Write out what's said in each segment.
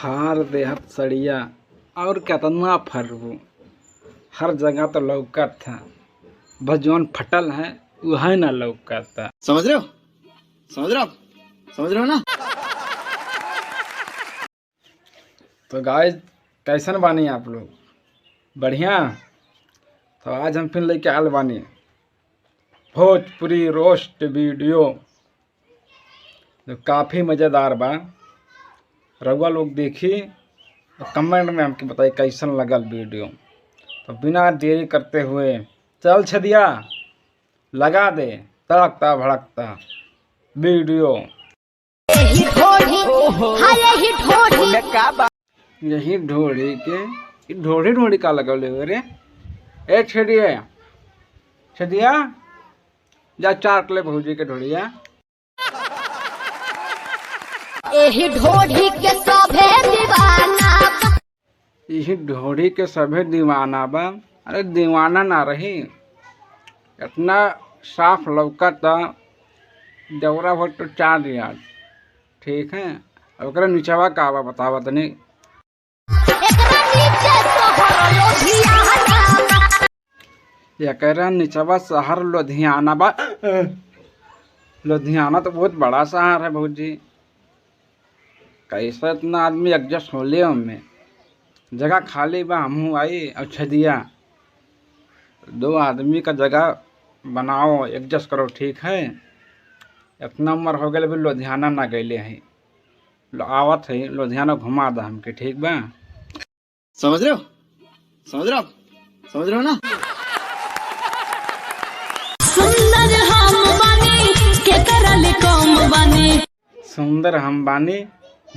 फार देहत सड़िया और केतना फरबू। हर जगह तो लौकत था, बस जौन फटल है वह ना लौकत था। समझ रहे हो? समझ रहे हो? समझ रहे हो ना? तो गाइस कैसन बानी आप लोग? बढ़िया। तो आज हम फिर लेके आल बानी भोजपुरी रोस्ट वीडियो जो काफ़ी मज़ेदार बा। रउआ लोग देखी तो कमेंट में हमके बताइए कैसन लगल वीडियो। तो बिना देरी करते हुए चल छदिया लगा दे तड़कता भड़कता वीडियो। यही ढोड़ी के ढोड़ी ढोड़ी का लगल रे। ए छदिया जा चाट ले भौजी के ढोड़िया। यही ढोड़ी के सभे दीवाना बा। यही ढोड़ी के सभे दीवाना बा। अरे दीवाना ना रही, इतना साफ लौकता जवरा भर तो चार दिया। ठीक है, अब ओकरा नीचवा का बा बतावा तनी। एकरा नीचवा शहर लुधियाना बा। लुधियाना तो बहुत बड़ा शहर है भौजी। कैसे इतना आदमी एडजस्ट हो ले हमें? जगह खाली बा, हमहू आई और छदिया दो आदमी का जगह बनाओ, एडजस्ट करो। ठीक है, इतना उम्र हो गए भी लुधियाना ना गए हैं। आवत है लुधियाना घुमा दा हमके। ठीक बा? समझ रहे हो? समझ रहे हो? समझ रहे हो ना? सुंदर हम बानी के करले कम बानी। सुंदर हम बानी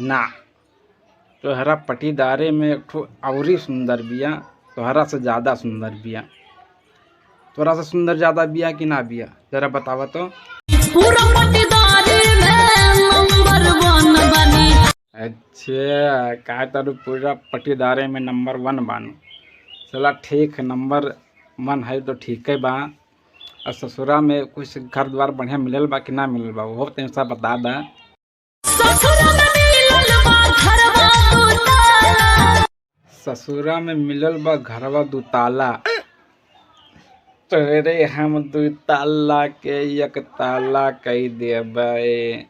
ना, तोहरा पटीदारे में एक ठो औरी सुंदर बिया। तोहरा से ज़्यादा सुंदर बिया। तोहरा से सुंदर ज़्यादा बिया कि ना बिया जरा बतावा तो। पूरा पटीदारे में नंबर 1 बानी। अच्छा, का तारू पूरा पटीदारे में नंबर 1 बानू। चला ठीक है, नंबर 1 है तो ठीक है बा। और ससुरा में कुछ घर द्वार बढ़िया मिलल बा कि ना मिलल बा वो तैसा बता दा। ससुरा में मिलल बा घरवा दुताला। ससुरा में मिलल बा घरवा दुताला। तोरे हम दुताला के एक ताला कई देबे।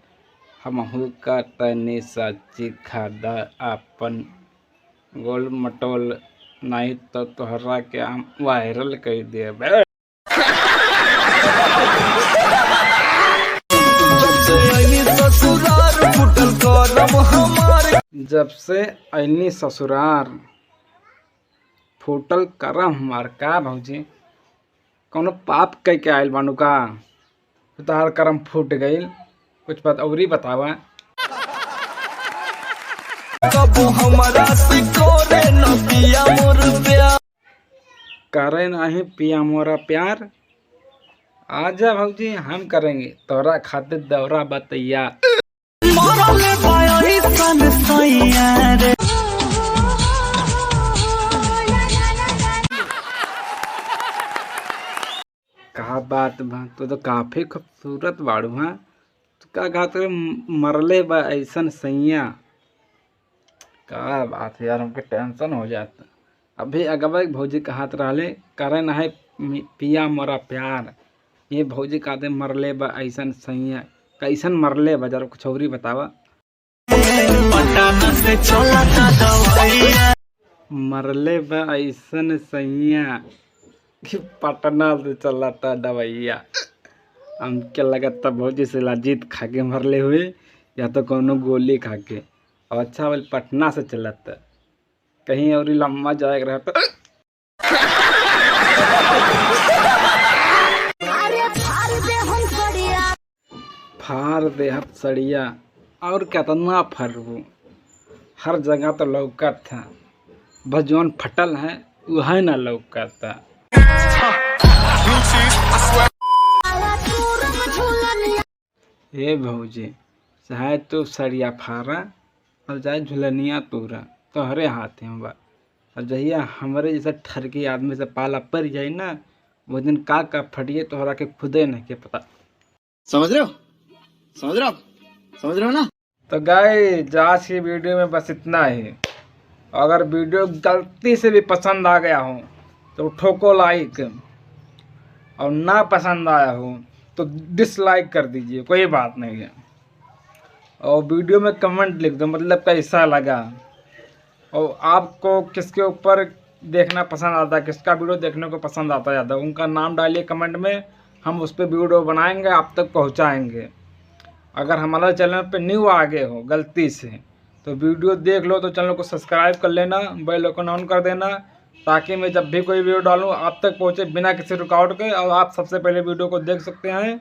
हमहू का तनी सच्ची खादा अपन गोल मटोल, नहीं तो तोहरा के हम वायरल कर देबे। जब से ऐनी ससुरार फूटल करम हमार। का भौजी कौनो पाप कह के आयल बानू का तार करम फूट गईल? कुछ बात औरी बतावा। करे नहीं पिया मोरा प्यार। आजा भौजी हम करेंगे तोरा खातिर दौरा बतैया। का बात बा, तो काफी खूबसूरत बाड़ू। हाँ तो का कहा तो मरले बा ऐसन सैया। का बात है यार, हमके टेंशन हो जाता। अभी अगवा भौजी कहत रहले करे ना है पिया मोरा प्यार। ये भौजी का दे मरले बा ऐसन सैया। कैसन मरले बा जरा कुछ औरी बतावा। मरले बा ऐसन सैया कि पटना से चलता दवैया। हमके लगता भौजी से लाजीत खा के मरले हुए या तो कोनो गोली खा के। और अच्छा वाले पटना से चलता, कहीं और लम्बा जाएगा रहता। फार देहत सड़िया और केतना फरबू। हर जगह तो लौकत था, बस जौन फटल है वह ना लौकत था। हे भौजी चाहे तो सड़िया फारा और चाहे झुलनिया तूरा तोहरे हाथ में बा। और जहिया हमारे जैसा ठरकी आदमी से पाला पड़ जाए ना, वो दिन का फटिए तोहरा के खुदे नहीं के पता। समझ रहे हो? समझ रहे हो? समझ रहे हो ना? तो गाइस आज की वीडियो में बस इतना ही। अगर वीडियो गलती से भी पसंद आ गया हो तो ठोको लाइक, और ना पसंद आया हो तो डिसलाइक कर दीजिए, कोई बात नहीं है। और वीडियो में कमेंट लिख दो, मतलब कैसा लगा, और आपको किसके ऊपर देखना पसंद आता है, किसका वीडियो देखने को पसंद आता है ज़्यादा, उनका नाम डालिए कमेंट में, हम उस पर वीडियो बनाएंगे, आप तक पहुंचाएंगे। अगर हमारे चैनल पे न्यू आ गए हो गलती से तो वीडियो देख लो तो चैनल को सब्सक्राइब कर लेना, बेल आइकन ऑन कर देना, ताकि मैं जब भी कोई वीडियो डालूँ आप तक पहुँचे बिना किसी रुकावट के, और आप सबसे पहले वीडियो को देख सकते हैं।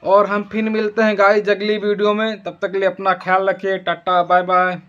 और हम फिर मिलते हैं गाइस अगली वीडियो में, तब तक के लिए अपना ख्याल रखिए। Tata bye bye.